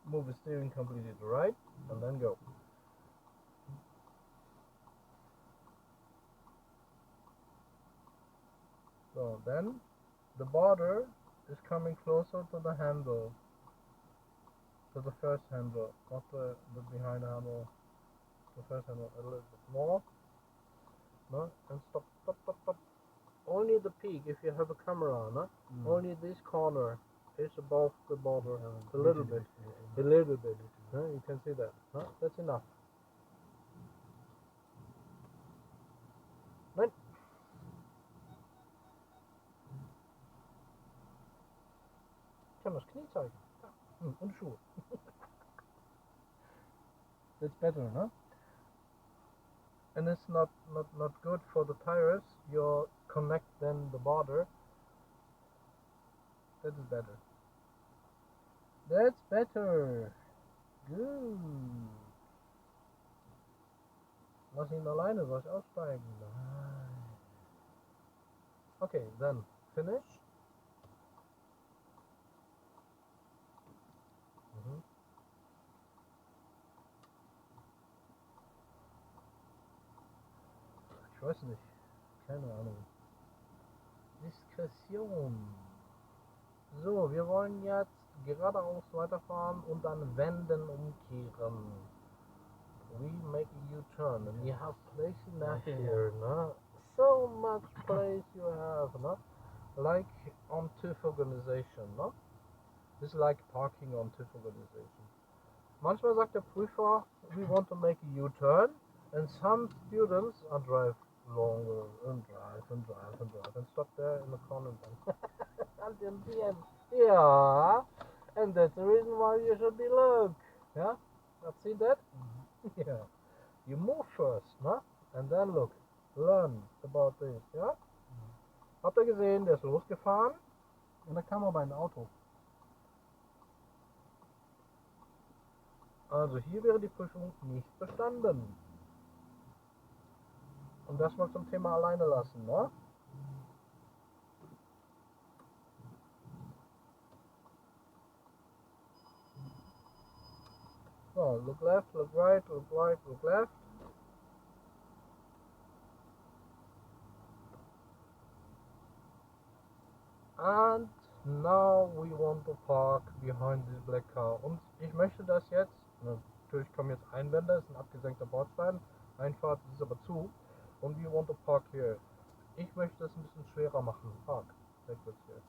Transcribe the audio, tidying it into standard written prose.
move the steering completely to right, and then go. So then the border is coming closer to the handle, to the first handle, not the behind handle, the first handle, a little bit more. No, and stop, stop, stop, stop. Only the peak, if you have a camera, no? Only this corner is above the border, a little bit, no? You can see that, no? That's enough. Nein. Ich kann das Knie zeigen. Und Schuhe. That's better, no? And it's not good for the tires. You connect then the border. That is better. That's better. Good. Lass ihn alleine, soll ich aussteigen? Nein. Okay, then finish. Ich weiß nicht. Keine Ahnung. Diskretion. So, wir wollen jetzt geradeaus weiterfahren und dann wenden, umkehren. We make a U-turn and you have place enough here, no? So much place you have, no? Like on TÜV organization, no? It's like parking on TÜV organization. Manchmal sagt der Prüfer, we want to make a U-turn, and some students drive longer and drive and stop there in the corner until the end. Yeah, and that's the reason why you should be look. Yeah, I've seen that. Yeah, you move first, no? And then look, learn about this. Ja, habt ihr gesehen? Der ist losgefahren und da kam aber ein Auto. Also hier wäre die Prüfung nicht bestanden. Und das mal zum Thema alleine lassen, ne? So, look left, look right, look right, look left. And now we want to park behind this black car. Und ich möchte das jetzt, natürlich kommen jetzt Einwände, es ist ein abgesenkter Bordstein, Einfahrt ist aber zu. Und we want to park here. Ich möchte es ein bisschen schwerer machen. Park. Backwards here.